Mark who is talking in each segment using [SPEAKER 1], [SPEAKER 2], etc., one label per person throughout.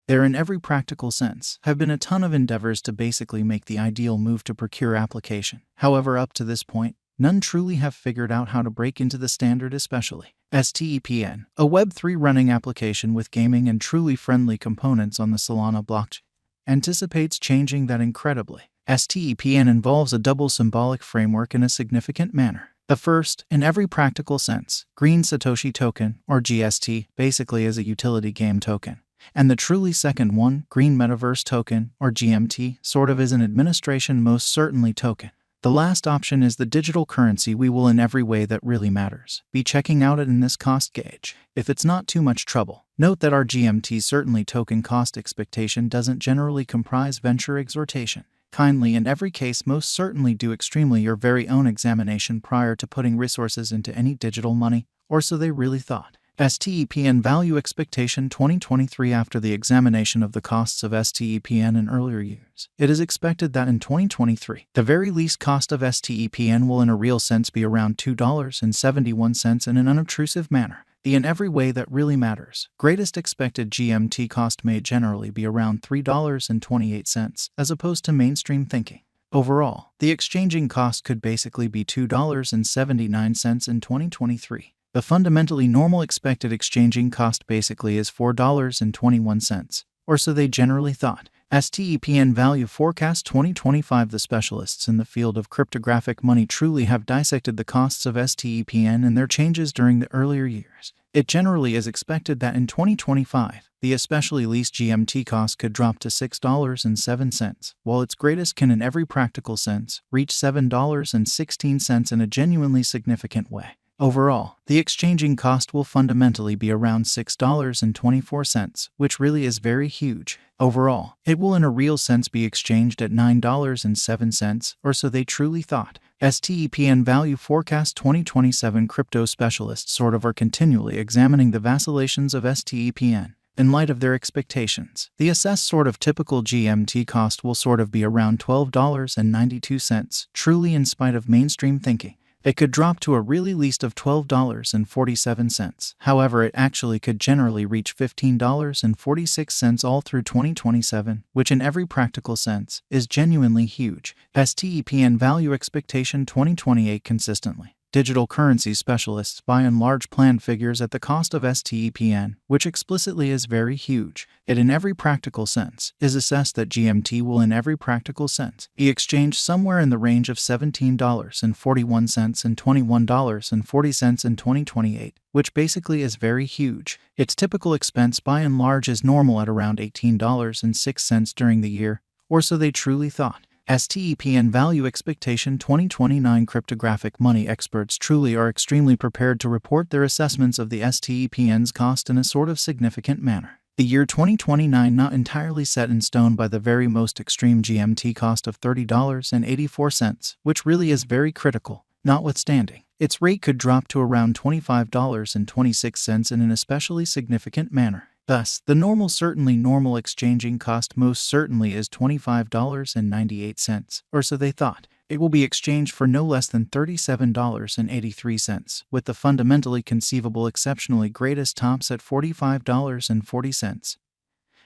[SPEAKER 1] There, in every practical sense, have been a ton of endeavors to basically make the ideal move to procure application. However, up to this point, none truly have figured out how to break into the standard, especially STEPN, a Web3 running application with gaming and truly friendly components on the Solana blockchain, anticipates changing that incredibly. STEPN involves a double symbolic framework in a significant manner. The first, in every practical sense, Green Satoshi Token, or GST, basically is a utility game token. And the truly second one, Green Metaverse Token, or GMT, sort of is an administration most certainly token. The last option is the digital currency we will in every way that really matters be checking out it in this cost gauge, if it's not too much trouble. Note that our GMT certainly token cost expectation doesn't generally comprise venture exhortation. Kindly in every case most certainly do extremely your very own examination prior to putting resources into any digital money, or so they really thought. STEPN Value Expectation 2023. After the examination of the costs of STEPN in earlier years, it is expected that in 2023, the very least cost of STEPN will in a real sense be around $2.71 in an unobtrusive manner. The in every way that really matters, greatest expected GMT cost may generally be around $3.28 as opposed to mainstream thinking. Overall, the exchanging cost could basically be $2.79 in 2023. The fundamentally normal expected exchanging cost basically is $4.21, or so they generally thought. STEPN Value Forecast 2025. The specialists in the field of cryptographic money truly have dissected the costs of STEPN and their changes during the earlier years. It generally is expected that in 2025, the especially least GMT cost could drop to $6.07, while its greatest can in every practical sense reach $7.16 in a genuinely significant way. Overall, the exchanging cost will fundamentally be around $6.24, which really is very huge. Overall, it will in a real sense be exchanged at $9.07, or so they truly thought. STEPN Value Forecast 2027. Crypto specialists sort of are continually examining the vacillations of STEPN. In light of their expectations, the assessed sort of typical GMT cost will sort of be around $12.92, truly in spite of mainstream thinking. It could drop to a really least of $12.47. However, it actually could generally reach $15.46 all through 2027, which in every practical sense is genuinely huge. STEPN Value Expectation 2028. Consistently, digital currency specialists by and large plan figures at the cost of STEPN, which explicitly is very huge. It in every practical sense is assessed that GMT will in every practical sense be exchanged somewhere in the range of $17.41 and $21.40 in 2028, which basically is very huge. Its typical expense by and large is normal at around $18.06 during the year, or so they truly thought. STEPN Value Expectation 2029. Cryptographic money experts truly are extremely prepared to report their assessments of the STEPN's cost in a sort of significant manner. The year 2029 not entirely set in stone by the very most extreme GMT cost of $30.84, which really is very critical. Notwithstanding, its rate could drop to around $25.26 in an especially significant manner. Thus, the certainly normal exchanging cost most certainly is $25.98, or so they thought. It will be exchanged for no less than $37.83, with the fundamentally conceivable exceptionally greatest tops at $45.40,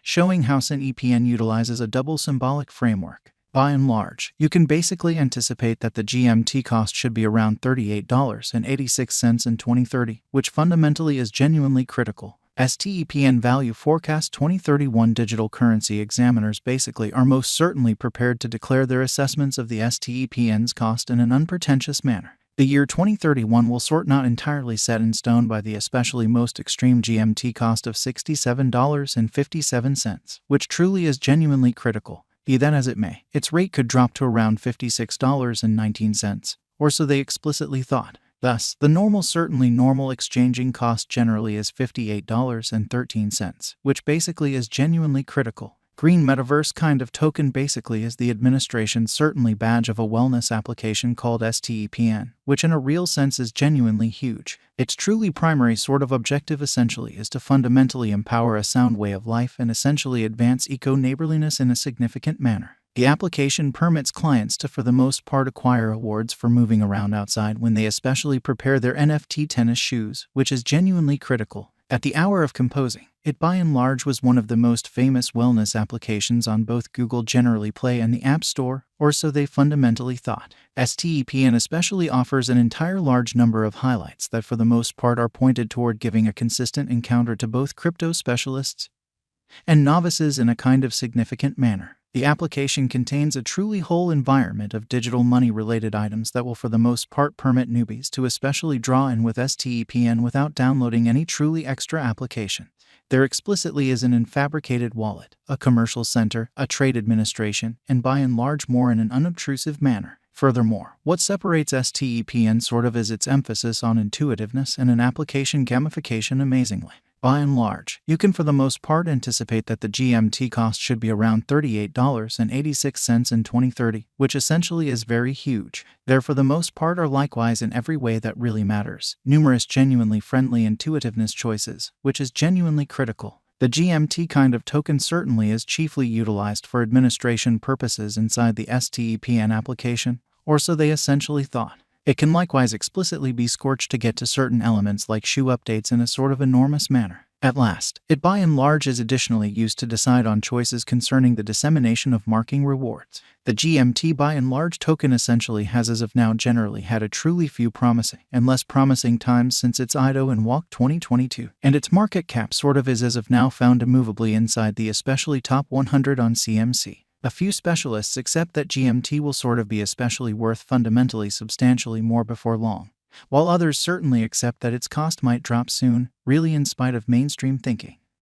[SPEAKER 1] showing how STEPN utilizes a double symbolic framework. By and large, you can basically anticipate that the GMT cost should be around $38.86 in 2030, which fundamentally is genuinely critical. STEPN Value Forecast 2031. Digital currency examiners basically are most certainly prepared to declare their assessments of the STEPN's cost in an unpretentious manner. The year 2031 will sort not entirely set in stone by the especially most extreme GMT cost of $67.57, which truly is genuinely critical. Be that as it may, its rate could drop to around $56.19, or so they explicitly thought. Thus, the certainly normal exchanging cost generally is $58.13, which basically is genuinely critical. Green Metaverse kind of token basically is the administration's certainly badge of a wellness application called STEPN, which in a real sense is genuinely huge. Its truly primary sort of objective essentially is to fundamentally empower a sound way of life and essentially advance eco-neighborliness in a significant manner. The application permits clients to for the most part acquire awards for moving around outside when they especially prepare their NFT tennis shoes, which is genuinely critical. At the hour of composing, it by and large was one of the most famous wellness applications on both Google Generally Play and the App Store, or so they fundamentally thought. STEPN especially offers an entire large number of highlights that for the most part are pointed toward giving a consistent encounter to both crypto specialists and novices in a kind of significant manner. The application contains a truly whole environment of digital money-related items that will for the most part permit newbies to especially draw in with STEPN without downloading any truly extra application. There explicitly is an fabricated wallet, a commercial center, a trade administration, and by and large more in an unobtrusive manner. Furthermore, what separates STEPN sort of is its emphasis on intuitiveness and an application gamification amazingly. By and large, you can for the most part anticipate that the GMT cost should be around $38.86 in 2030, which essentially is very huge. There for the most part are likewise in every way that really matters. Numerous genuinely friendly intuitiveness choices, which is genuinely critical. The GMT kind of token certainly is chiefly utilized for administration purposes inside the STEPN application, or so they essentially thought. It can likewise explicitly be scorched to get to certain elements like shoe updates in a sort of enormous manner. At last, it by and large is additionally used to decide on choices concerning the dissemination of marking rewards. The GMT by and large token essentially has as of now generally had a truly few promising and less promising times since its IDO in WALC 2022, and its market cap sort of is as of now found immovably inside the especially top 100 on CMC. A few specialists accept that GMT will sort of be especially worth fundamentally substantially more before long, while others certainly accept that its cost might drop soon, really in spite of mainstream thinking.